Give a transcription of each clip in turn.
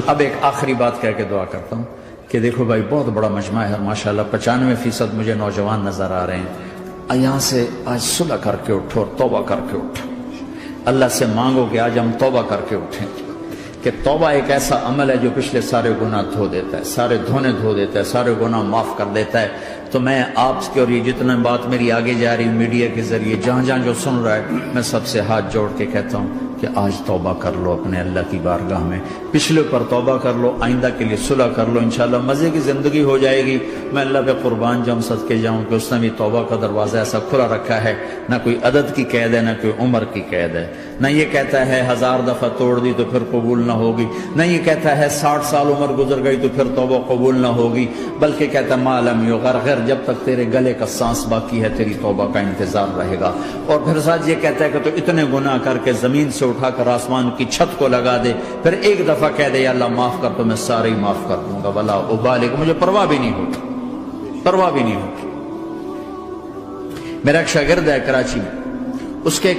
اب ایک آخری بات کہہ کے دعا کرتا ہوں کہ دیکھو بھائی بہت بڑا مجمع ہے ماشاءاللہ، 95% مجھے نوجوان نظر آ رہے ہیں۔ یہاں سے آج صلح کر کے اٹھو اور توبہ کر کے اٹھو، اللہ سے مانگو کہ آج ہم توبہ کر کے اٹھیں، کہ توبہ ایک ایسا عمل ہے جو پچھلے سارے گناہ دھو دیتا ہے، سارے دھونے دھو دیتا ہے، سارے گناہ معاف کر دیتا ہے۔ تو میں آپ کے اور یہ جتنا بات میری آگے جا رہی میڈیا کے ذریعے جہاں جہاں جو سن رہا ہے، میں سب سے ہاتھ جوڑ کے کہتا ہوں کہ آج توبہ کر لو اپنے اللہ کی بارگاہ میں، پچھلے پر توبہ کر لو، آئندہ کے لیے صلح کر لو، انشاءاللہ مزے کی زندگی ہو جائے گی۔ میں اللہ پہ قربان جاؤں، صدقے جاؤں کہ اس نے بھی توبہ کا دروازہ ایسا کھلا رکھا ہے، نہ کوئی عدد کی قید ہے، نہ کوئی عمر کی قید ہے، نہ یہ کہتا ہے 1000 دفعہ توڑ دی تو پھر قبول نہ ہوگی، نہ یہ کہتا ہے 60 سال عمر گزر گئی تو پھر توبہ قبول نہ ہوگی، بلکہ کہتا ہے ما لم یغرغر، جب تک تیرے گلے کا سانس باقی ہے تیری توبہ کا انتظار رہے گا۔ اور پھر ساتھ یہ کہتا ہے کہ تو اتنے گناہ کر کے زمین سے اٹھا کر آسمان کی چھت کو لگا دے، پھر ایک دفعہ کہہ دے یا اللہ معاف کر تو میں سارے ہی معاف کر دوں گا، ولا ابالغ، مجھے پرواہ بھی نہیں ہوتی، پرواہ بھی نہیں ہوتی۔ میرا ایک شاگرد ہے کراچی میں، اس کے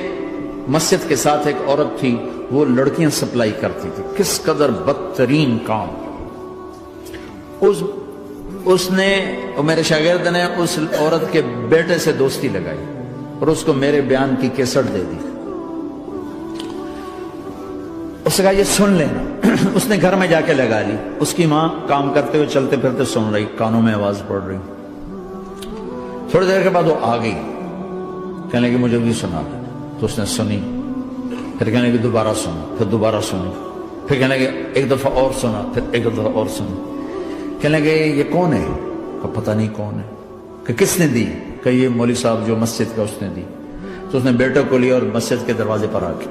مسجد کے ساتھ ایک عورت تھی، وہ لڑکیاں سپلائی کرتی تھی، کس قدر بدترین کام۔ اس نے، میرے شاگرد نے اس عورت کے بیٹے سے دوستی لگائی اور اس کو میرے بیان کی کیسٹ دے دی۔ اس نے کہا یہ سن لینا، اس نے گھر میں جا کے لگا لی، اس کی ماں کام کرتے ہوئے چلتے پھرتے سن رہی، کانوں میں آواز پڑ رہی۔ تھوڑی دیر کے بعد وہ آ گئی، کہنے لگی مجھے بھی سنا دے، تو اس نے سنی، پھر کہنے لگی دوبارہ سنا، پھر دوبارہ سنی، پھر کہنے لگی ایک دفعہ اور سنا، پھر ایک دفعہ اور سنی۔ کہنے لگے یہ کون ہے؟ کہ پتہ نہیں کون ہے۔ کہ کس نے دی؟ کہ یہ مولوی صاحب جو مسجد کا اس نے دی۔ تو اس نے بیٹے کو لیا اور مسجد کے دروازے پر آ کے،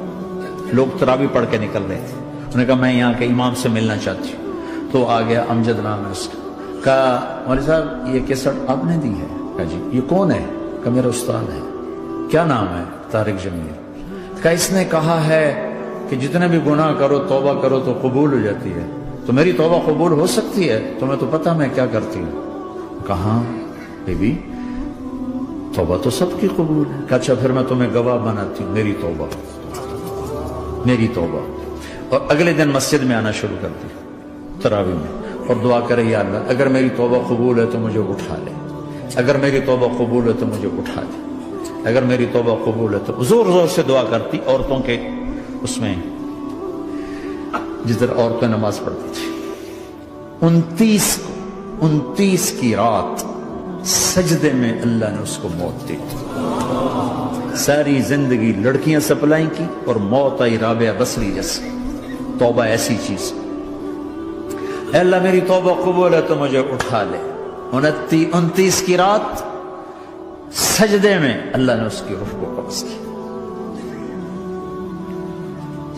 لوگ تراویح پڑھ کے نکل رہے تھے، انہوں نے کہا میں یہاں کے امام سے ملنا چاہتی ہوں۔ تو آ گیا، امجد نام ہے اس کا، کہا مولوی صاحب یہ کیسٹ آپ نے دی ہے؟ کہا جی۔ یہ کون ہے؟ کہ میرا استاد ہے۔ کیا نام ہے؟ طارق جمیل۔ کہا اس نے کہا ہے کہ جتنے بھی گناہ کرو توبہ کرو تو قبول ہو جاتی ہے، تو میری توبہ قبول ہو سکتی ہے؟ تمہیں تو پتہ میں کیا کرتی ہوں۔ کہاں بی بی توبہ تو سب کی قبول ہے۔ کہا اچھا پھر میں تمہیں گواہ بناتی ہوں، میری توبہ، میری توبہ۔ اور اگلے دن مسجد میں آنا شروع کر دی تراویح میں، اور دعا کرے یا اللہ اگر میری توبہ قبول ہے تو مجھے اٹھا لے، اگر میری توبہ قبول ہے تو مجھے اٹھا لے، اگر میری توبہ قبول ہے تو زور زور سے دعا کرتی، عورتوں کے اس میں جس طرح عورتیں نماز پڑھتی تھی۔ 29 کی رات سجدے میں اللہ نے اس کو موت دی۔ ساری زندگی لڑکیاں سپلائی کی اور موت آئی رابعہ بصری جیسے۔ توبہ ایسی چیز، اے اللہ میری توبہ قبول ہے تو مجھے اٹھا لے۔ 29 کی رات سجدے میں اللہ نے اس کی روح کو قبض کی۔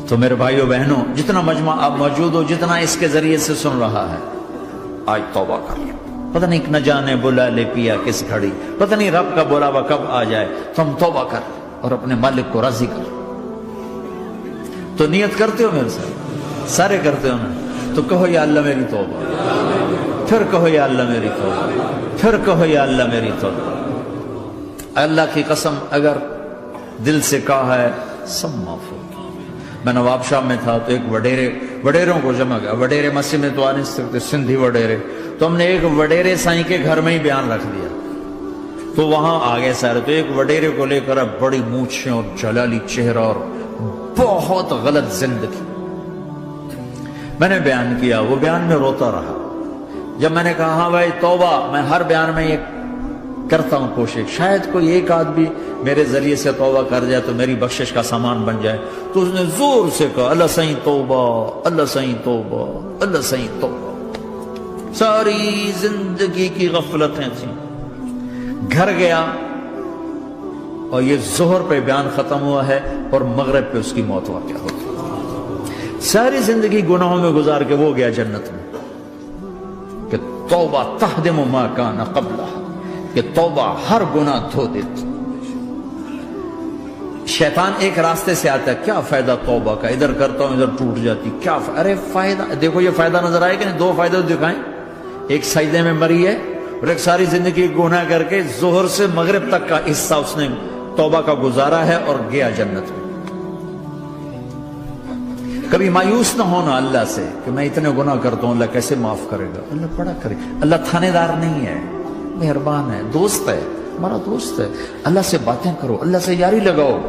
تو میرے بھائیو بہنوں، جتنا مجمع آپ موجود ہو، جتنا اس کے ذریعے سے سن رہا ہے، آج توبہ کر لو۔ پتہ نہیں نہ جانے بلا لے پیا کس گھڑی، پتہ نہیں رب کا بلاوا کب آ جائے، تو ہم توبہ کر اور اپنے مالک کو راضی کر۔ تو نیت کرتے ہو میرے ساتھ؟ سارے کرتے ہو نا؟ تو کہو یا اللہ میری توبہ، پھر کہو یا اللہ میری توبہ، پھر کہو یا اللہ میری توبہ۔ اللہ کی قسم اگر دل سے کہا ہے سب معاف ہو۔ میں نواب شاہ میں تھا تو ایک وڈیروں کو جمع کیا، وڈیرے مسجد میں تو آ نہیں سکتے، سندھی وڈیرے، تو ہم نے ایک وڈیرے سائیں کے گھر میں ہی بیان رکھ دیا، تو وہاں آگے سارے، تو ایک وڈیرے کو لے کر بڑی مونچھیں اور جلالی چہرہ اور بہت غلط زندگی، میں نے بیان کیا، وہ بیان میں روتا رہا۔ جب میں نے کہا ہاں بھائی توبہ، میں ہر بیان میں یہ کرتا ہوں کوشش، شاید کوئی ایک آدمی میرے ذریعے سے توبہ کر جائے تو میری بخشش کا سامان بن جائے، تو اس نے زور سے کہا اللہ سائیں توبہ، اللہ سائیں توبہ، اللہ سائیں توبہ۔ ساری زندگی کی غفلتیں تھیں۔ گھر گیا اور یہ ظہر پہ بیان ختم ہوا ہے اور مغرب پہ اس کی موت واقع ہوتی۔ ساری زندگی گناہوں میں گزار کے وہ گیا جنت میں، کہ توبہ تہدم ما کان قبلہا، کہ توبہ ہر گناہ دھو دیتی۔ شیطان ایک راستے سے آتا ہے، کیا فائدہ توبہ کا، ادھر کرتا ہوں ادھر ٹوٹ جاتی، کیا ارے فائدہ، دیکھو یہ فائدہ نظر آئے کہ نہیں؟ دو فائدے دکھائیں، ایک سجدے میں مری ہے اور ایک ساری زندگی گناہ کر کے ظہر سے مغرب تک کا حصہ اس نے توبہ کا گزارا ہے اور گیا جنت میں۔ کبھی مایوس نہ ہونا اللہ سے کہ میں اتنے گناہ کرتا ہوں، اللہ کیسے معاف کرے گا؟ اللہ بڑا کرے. اللہ تھانے دار نہیں ہے، مہربان ہے، دوست ہے، ہمارا دوست ہے. اللہ سے باتیں کرو، اللہ سے یاری لگاؤ،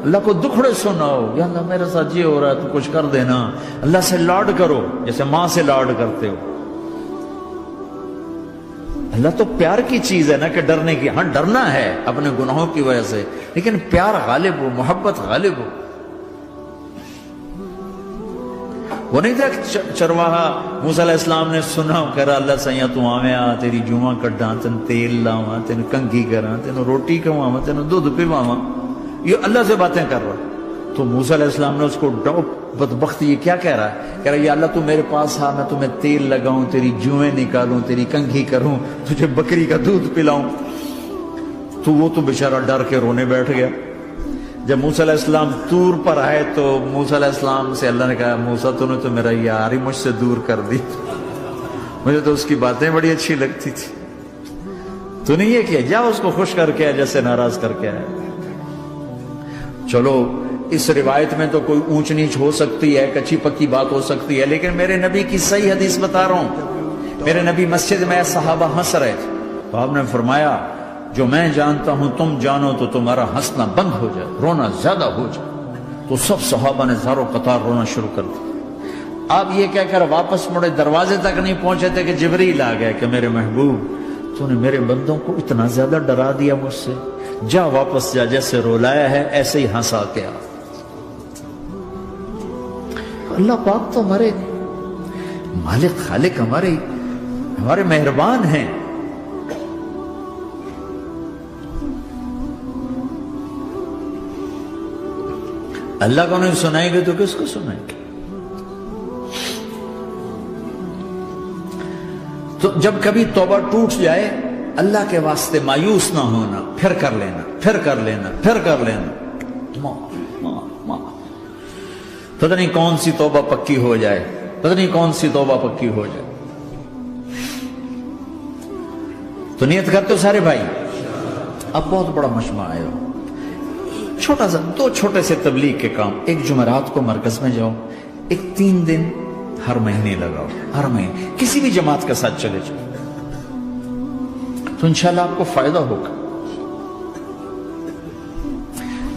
اللہ کو دکھڑے سناؤ، یا اللہ میرے ساتھ یہ ہو رہا ہے تو کچھ کر دینا. اللہ سے لاڈ کرو جیسے ماں سے لاڈ کرتے ہو. اللہ تو پیار کی چیز ہے نا کہ ڈرنے کی. ہاں ڈرنا ہے اپنے گناہوں کی وجہ سے، لیکن پیار غالب ہو، محبت غالب ہو. وہ نہیں تھا چرواہا موسیٰ علیہ السلام نے سنا، کہہ رہا اللہ سیاں تو آویں آ تیری جوہاں کڈاں، تین تیل لاواں، تین کنگھی کراں، تین روٹی کھواواں، تین دودھ پواواں. یہ اللہ سے باتیں کر رہا. تو موسیٰ علیہ السلام نے اس کو بدبخت یہ کیا کہہ رہا ہے؟ کہہ رہا یا اللہ تو میرے پاس آ، میں تمہیں تیل لگاؤں، تیری جوئیں نکالوں، تیری کنگھی کروں، تجھے بکری کا دودھ پلاؤں. تو وہ تو بیچارہ ڈر کے رونے بیٹھ گیا. جب موسیٰ علیہ السلام طور پر آئے تو موسیٰ علیہ السلام سے اللہ نے کہا موسیٰ تو نے تو میرا یار ہی مجھ سے دور کر دی، مجھے تو اس کی باتیں بڑی اچھی لگتی تھی. تو نے یہ کیا، جا اس کو خوش کر کے جیسے ناراض کر کے آئے. چلو اس روایت میں تو کوئی اونچ نیچ ہو سکتی ہے، کچی پکی بات ہو سکتی ہے، لیکن میرے نبی کی صحیح حدیث بتا رہا ہوں. میرے نبی مسجد میں صحابہ ہنس رہے تھے تو آپ نے فرمایا جو میں جانتا ہوں تم جانو تو تمہارا ہنسنا بند ہو جائے، رونا زیادہ ہو جائے. تو سب صحابہ نے زاروں قطار رونا شروع کر دیا. آپ یہ کہہ کر واپس مڑے، دروازے تک نہیں پہنچے تھے کہ جبریل آ گئے کہ میرے محبوب تو نے میرے بندوں کو اتنا زیادہ ڈرا دیا مجھ سے، جا واپس جا، جیسے رولایا ہے ایسے ہی ہنسا کے آ. اللہ پاک تو ہمارے مالک خالق، ہمارے مہربان ہیں. اللہ کو نہیں سنائیں گے تو کس کو سنائیں گے؟ تو جب کبھی توبہ ٹوٹ جائے اللہ کے واسطے مایوس نہ ہونا، پھر کر لینا، پھر کر لینا، پھر کر لینا. پتہ نہیں کون سی توبہ پکی ہو جائے، پتہ نہیں کون سی توبہ پکی ہو جائے. تو نیت کرتے ہو سارے بھائی؟ اب بہت بڑا مجمع آئے ہو، چھوٹا سا دو چھوٹے سے تبلیغ کے کام. ایک جمعرات کو مرکز میں جاؤ، ایک 3 دن ہر مہینے لگاؤ، ہر مہینے کسی بھی جماعت کے ساتھ چلے جاؤ تو انشاءاللہ آپ کو فائدہ ہوگا.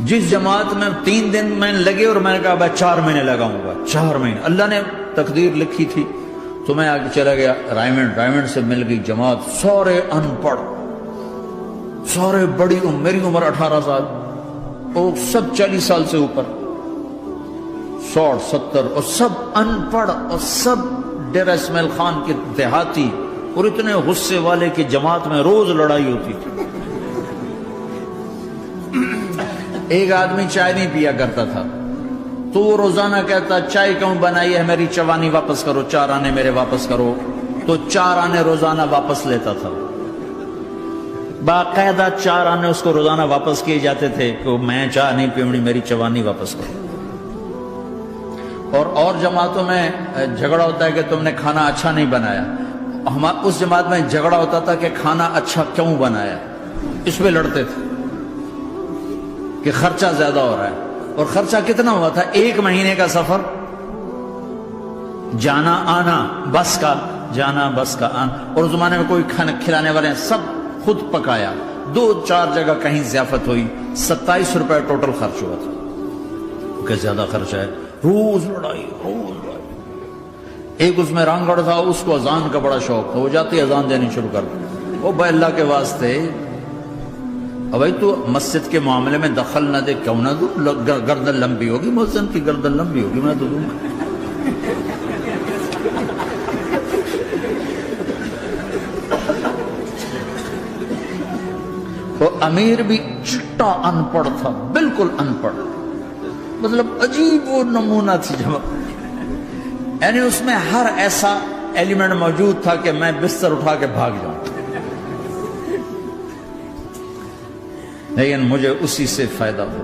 جس جماعت میں 3 دن میں لگے اور میں نے کہا 4 مہینے لگاؤں گا، 4 مہینے اللہ نے تقدیر لکھی تھی تو میں آگے چلا گیا. رائمنڈ سے مل گئی جماعت، سارے ان پڑھ، سارے بڑی عمر، میری عمر 18 سال اور سب 40 سال سے اوپر، 60 70 اور سب ان پڑھ اور سب ڈیرہ اسماعیل خان کے دیہاتی، اور اتنے غصے والے کہ جماعت میں روز لڑائی ہوتی تھی. ایک آدمی چائے نہیں پیا کرتا تھا تو وہ روزانہ کہتا چائے کیوں بنائی ہے، میری چوانی واپس کرو، 4 آنے میرے واپس کرو. تو 4 آنے روزانہ واپس لیتا تھا، باقاعدہ 4 آنے اس کو روزانہ واپس کیے جاتے تھے کہ میں چائے نہیں پیونی، میری چوانی واپس کرو. اور جماعتوں میں جھگڑا ہوتا ہے کہ تم نے کھانا اچھا نہیں بنایا. اس جماعت میں جھگڑا ہوتا تھا کہ کھانا اچھا کیوں بنایا، اس پہ لڑتے تھے کہ خرچہ زیادہ ہو رہا ہے. اور خرچہ کتنا ہوا تھا؟ 1 مہینے کا سفر، جانا آنا، بس کا جانا بس کا آنا. اور اس زمانے میں کوئی کھانا کھلانے والے ہیں، سب خود پکایا. 2-4 جگہ کہیں ضیافت ہوئی، 27 روپے ٹوٹل خرچ ہوا تھا. کہ زیادہ خرچہ ہے، روز لڑائی، روز لڑائی. ایک اس میں رانگڑ تھا، اس کو اذان کا بڑا شوق تھا، وہ جاتی اذان دینی شروع کر دی. وہ بھائی اللہ کے واسطے بھائی تو مسجد کے معاملے میں دخل نہ دے، کیوں نہ دوں، گردن لمبی ہوگی، مؤذن کی گردن لمبی ہوگی، میں تو دوں گا. وہ امیر بھی چٹا ان پڑھ تھا، بالکل ان پڑھ، مطلب عجیب وہ نمونہ تھی جماعت. یعنی اس میں ہر ایسا ایلیمنٹ موجود تھا کہ میں بستر اٹھا کے بھاگ جاؤں، لیکن مجھے اسی سے فائدہ ہو.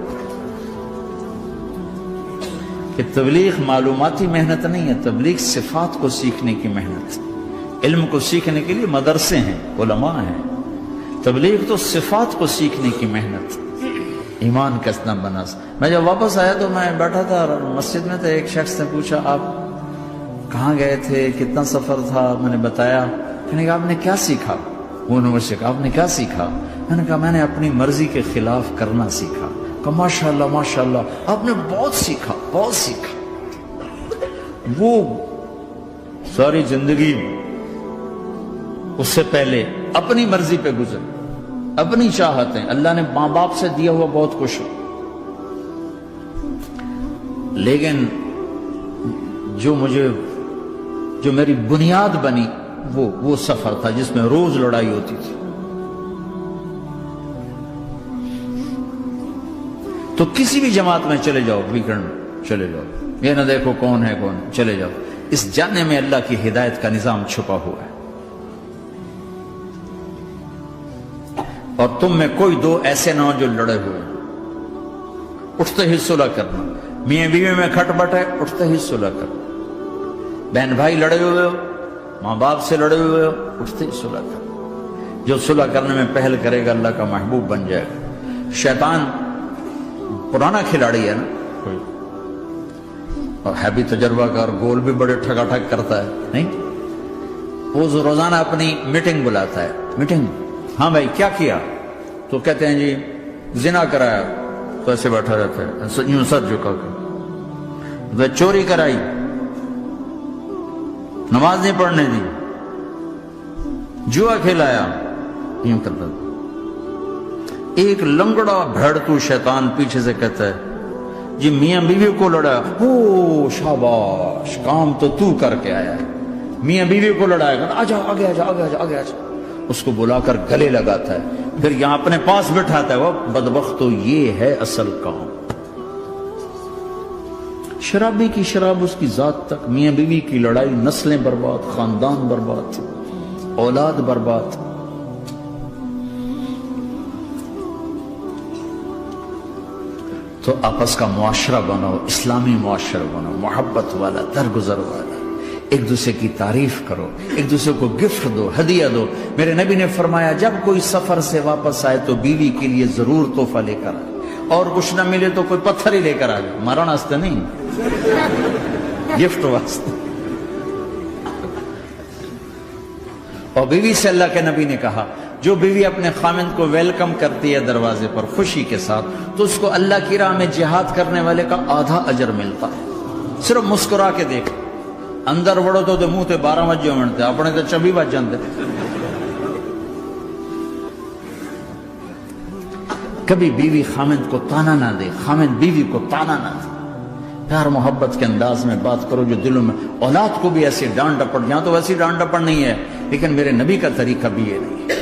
کہ تبلیغ معلوماتی محنت نہیں ہے، تبلیغ صفات کو سیکھنے کی محنت. علم کو سیکھنے کے لیے مدرسے ہیں، علماء ہیں، تبلیغ تو صفات کو سیکھنے کی محنت. ایمان کس نہ بنا. میں جب واپس آیا تو میں بیٹھا تھا مسجد میں، تو ایک شخص نے پوچھا آپ کہاں گئے تھے، کتنا سفر تھا؟ میں نے بتایا. میں نے کہا آپ نے کیا سیکھا؟ انہوں نے مجھ سے کہا آپ نے کیا سیکھا؟ میں نے کہا میں نے اپنی مرضی کے خلاف کرنا سیکھا. کہا ماشاءاللہ ماشاءاللہ، آپ نے بہت سیکھا بہت سیکھا. وہ ساری زندگی اس سے پہلے اپنی مرضی پہ گزر، اپنی چاہتیں، اللہ نے ماں باپ سے دیا ہوا بہت کچھ، لیکن جو میری بنیاد بنی وہ سفر تھا جس میں روز لڑائی ہوتی تھی. تو کسی بھی جماعت میں چلے جاؤ، ویکنڈ چلے جاؤ، یہ نہ دیکھو کون ہے کون، چلے جاؤ. اس جانے میں اللہ کی ہدایت کا نظام چھپا ہوا ہے. اور تم میں کوئی دو ایسے نہ ہو جو لڑے ہوئے، اٹھتے ہی صلح کرنا. میاں بیوی میں کھٹ بٹ ہے، اٹھتے ہی صلح کرنا. بہن بھائی لڑے ہوئے ہو، ماں باپ سے لڑے ہوئے ہو، اٹھتے ہی صلح کرنا. جو صلح کرنے میں پہل کرے گا اللہ کا محبوب بن جائے گا. شیطان پرانا کھلاڑی ہے نا کوئی، اور ہے بھی تجربہ کار، گول بھی بڑے ٹھگا ٹھگ کرتا ہے. نہیں، وہ روزانہ اپنی میٹنگ بلاتا ہے. میٹنگ، ہاں بھائی کیا کیا؟ تو کہتے ہیں جی زنا کرایا. تو ایسے بیٹھا رہتا ہے یوں سر جھکا کر. چوری کرائی، نماز نہیں پڑھنے دی، جوا کھلایا، یوں کرتا. ایک لنگڑا بھیڑتو شیطان پیچھے سے کہتا ہے جی میاں بیوی کو لڑایا. او شاباش، کام تو کر کے آیا ہے. میاں بیوی کو لڑایا، آجا آگے آجا آگے آجا آگے آجا. اس کو بلا کر گلے لگاتا ہے، پھر یہاں اپنے پاس بٹھاتا ہے. وہ بدبختو، یہ ہے اصل کام. شرابی کی شراب اس کی ذات تک، میاں بیوی کی لڑائی، نسلیں برباد، خاندان برباد، اولاد برباد. تو آپس کا معاشرہ بناؤ، اسلامی معاشرہ بناؤ، محبت والا، درگزر والا. ایک دوسرے کی تعریف کرو، ایک دوسرے کو گفٹ دو، ہدیہ دو. میرے نبی نے فرمایا جب کوئی سفر سے واپس آئے تو بیوی کے لیے ضرور تحفہ لے کر آئے، اور کچھ نہ ملے تو کوئی پتھر ہی لے کر آ جائے. مارا واسطے نہیں، گفٹ واسطے. اور بیوی سے اللہ کے نبی نے کہا جو بیوی اپنے خامند کو ویلکم کرتی ہے دروازے پر خوشی کے ساتھ، تو اس کو اللہ کی راہ میں جہاد کرنے والے کا آدھا اجر ملتا ہے. صرف مسکرا کے دیکھ، اندر وڑو تو منہ تے 12 وجے منتے، اپنے تو 24 بج جاندے. کبھی بیوی خامند کو تانا نہ دے، خامند بیوی کو تانا نہ دے. پیار محبت کے انداز میں بات کرو جو دلوں میں. اولاد کو بھی ایسی ڈانٹ ڈپٹ، یہاں تو ویسی ڈانٹ ڈپٹ نہیں ہے، لیکن میرے نبی کا طریقہ بھی یہ نہیں ہے.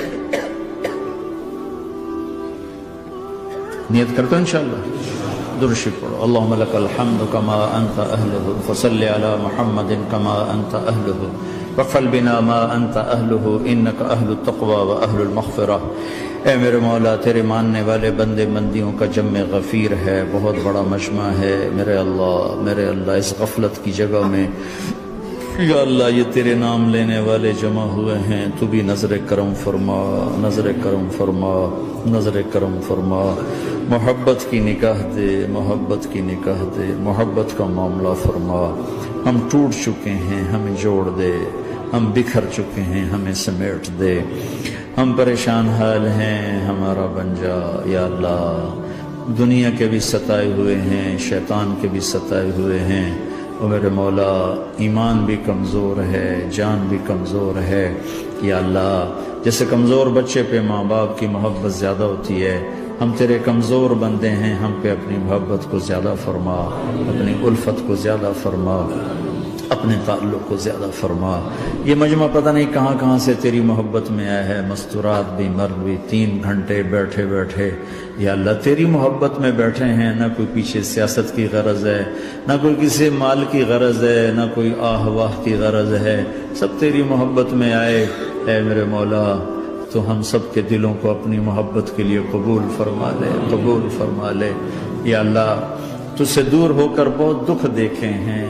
نیت کرتے ہو انشاءاللہ، درود شریف پڑھو. اللہم لک الحمد کما انت اہلہ، فصلی علی محمد کما انت اہلہ، وفعل بنا ما انت اہلہ، انک اہل التقوی و اہل المغفرہ. اے میرے مولا، تیرے ماننے والے بندے بندیوں کا جمع غفیر ہے، بہت بڑا مجمع ہے. میرے اللہ اس غفلت کی جگہ میں یا اللہ یہ تیرے نام لینے والے جمع ہوئے ہیں، تو بھی نظر کرم فرما، نظر کرم فرما، نظر کرم فرما. محبت کی نکاح دے، محبت کی نکاح دے، محبت کا معاملہ فرما. ہم ٹوٹ چکے ہیں، ہمیں جوڑ دے. ہم بکھر چکے ہیں، ہمیں سمیٹ دے. ہم پریشان حال ہیں، ہمارا بن جا یا اللہ. دنیا کے بھی ستائے ہوئے ہیں، شیطان کے بھی ستائے ہوئے ہیں. اور میرے مولا ایمان بھی کمزور ہے، جان بھی کمزور ہے یا اللہ. جیسے کمزور بچے پہ ماں باپ کی محبت زیادہ ہوتی ہے، ہم تیرے کمزور بندے ہیں، ہم پہ اپنی محبت کو زیادہ فرما، اپنی الفت کو زیادہ فرما، اپنے تعلق کو زیادہ فرما. یہ مجمع پتہ نہیں کہاں کہاں سے تیری محبت میں آیا ہے، مستورات بھی مرد بھی. 3 گھنٹے بیٹھے بیٹھے یا اللہ تیری محبت میں بیٹھے ہیں. نہ کوئی پیچھے سیاست کی غرض ہے، نہ کوئی کسی مال کی غرض ہے، نہ کوئی آہ واہ کی غرض ہے. سب تیری محبت میں آئے. اے میرے مولا تو ہم سب کے دلوں کو اپنی محبت کے لیے قبول فرما لے، قبول فرما لے. یا اللہ تجھ سے دور ہو کر بہت دکھ دیکھے ہیں،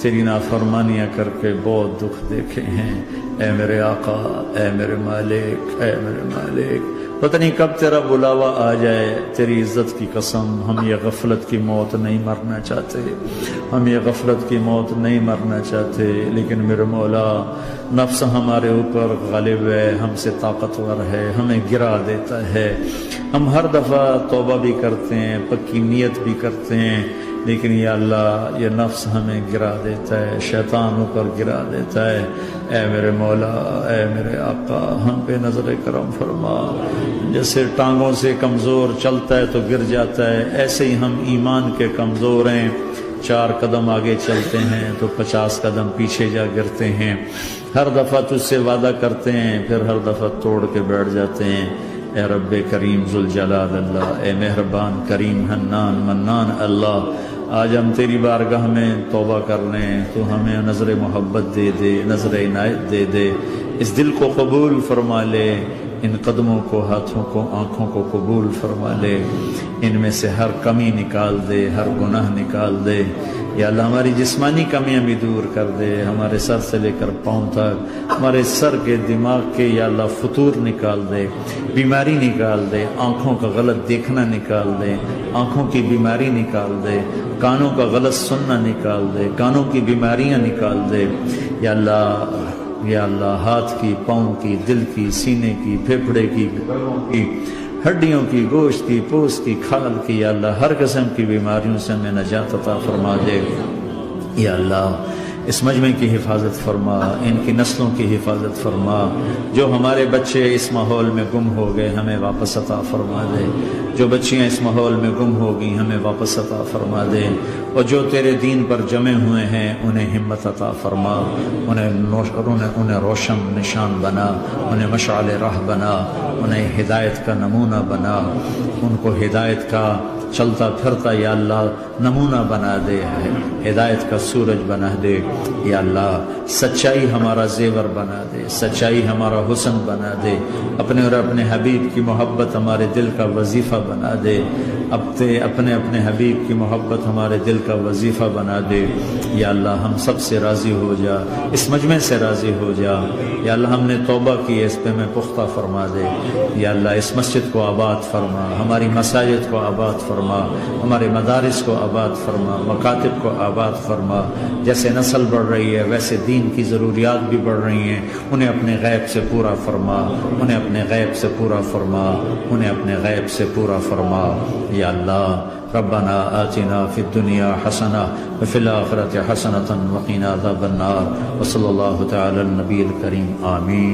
تیری نافرمانیاں کر کے بہت دکھ دیکھے ہیں، اے میرے آقا، اے میرے مالک، اے میرے مالک، پتہ نہیں کب تیرا بلاوا آ جائے، تیری عزت کی قسم ہم یہ غفلت کی موت نہیں مرنا چاہتے، ہم یہ غفلت کی موت نہیں مرنا چاہتے، لیکن میرے مولا نفس ہمارے اوپر غالب ہے، ہم سے طاقتور ہے، ہمیں گرا دیتا ہے، ہم ہر دفعہ توبہ بھی کرتے ہیں، پکی نیت بھی کرتے ہیں، لیکن یا اللہ یہ نفس ہمیں گرا دیتا ہے، شیطان اوپر گرا دیتا ہے۔ اے میرے مولا، اے میرے آقا، ہم پہ نظر کرم فرما، جیسے ٹانگوں سے کمزور چلتا ہے تو گر جاتا ہے، ایسے ہی ہم ایمان کے کمزور ہیں، 4 قدم آگے چلتے ہیں تو 50 قدم پیچھے جا گرتے ہیں، ہر دفعہ تجھ سے وعدہ کرتے ہیں پھر ہر دفعہ توڑ کے بیٹھ جاتے ہیں۔ اے رب کریم ذوالجلال اللہ، اے مہربان کریم حنان منان اللہ، آج ہم تیری بارگاہ میں توبہ کر لیں، تو ہمیں نظر محبت دے دے، نظر عنایت دے دے، اس دل کو قبول فرما لے، ان قدموں کو، ہاتھوں کو، آنکھوں کو قبول فرما لے، ان میں سے ہر کمی نکال دے، ہر گناہ نکال دے، یا اللہ ہماری جسمانی کمیاں بھی دور کر دے، ہمارے سر سے لے کر پاؤں تک، ہمارے سر کے دماغ کے یا اللہ فطور نکال دے، بیماری نکال دے، آنکھوں کا غلط دیکھنا نکال دے، آنکھوں کی بیماری نکال دے، کانوں کا غلط سننا نکال دے، کانوں کی بیماریاں نکال دے، یا اللہ ہاتھ کی، پاؤں کی، دل کی، سینے کی، پھیپھڑے کی، گلوں کی، ہڈیوں کی، گوشت کی، پوست کی، کھال کی، یا اللہ ہر قسم کی بیماریوں سے ہمیں نجات عطا فرما دے، یا اللہ اس مجمع کی حفاظت فرما، ان کی نسلوں کی حفاظت فرما، جو ہمارے بچے اس ماحول میں گم ہو گئے ہمیں واپس عطا فرما دے، جو بچیاں اس ماحول میں گم ہو گئی ہمیں واپس عطا فرما دے، اور جو تیرے دین پر جمے ہوئے ہیں انہیں ہمت عطا فرما، انہیں روشن نشان بنا، انہیں مشعل راہ بنا، انہیں ہدایت کا نمونہ بنا، ان کو ہدایت کا چلتا پھرتا یا اللہ نمونہ بنا دے، ہدایت کا سورج بنا دے، یا اللہ سچائی ہمارا زیور بنا دے، سچائی ہمارا حسن بنا دے، اپنے اور اپنے حبیب کی محبت ہمارے دل کا وظیفہ بنا دے، اپنے حبیب کی محبت ہمارے دل کا وظیفہ بنا دے، یا اللہ ہم سب سے راضی ہو جا، اس مجمع سے راضی ہو جا، یا اللہ ہم نے توبہ کی اس پہ میں پختہ فرما دے، یا اللہ اس مسجد کو آباد فرما، ہماری مساجد کو آباد فرما، ہمارے مدارس کو آباد فرما، مکاتب کو آباد فرما، جیسے نسل بڑھ رہی ہے ویسے دین کی ضروریات بھی بڑھ رہی ہیں، انہیں اپنے غیب سے پورا فرما، انہیں اپنے غیب سے پورا فرما، انہیں اپنے غیب سے پورا فرما، یا اللہ ربنا آتنا فی الدنیا حسنہ وفی الآخرۃ حسنۃ وقنا عذاب النار، وصلی اللہ تعالی النبی الکریم، آمین۔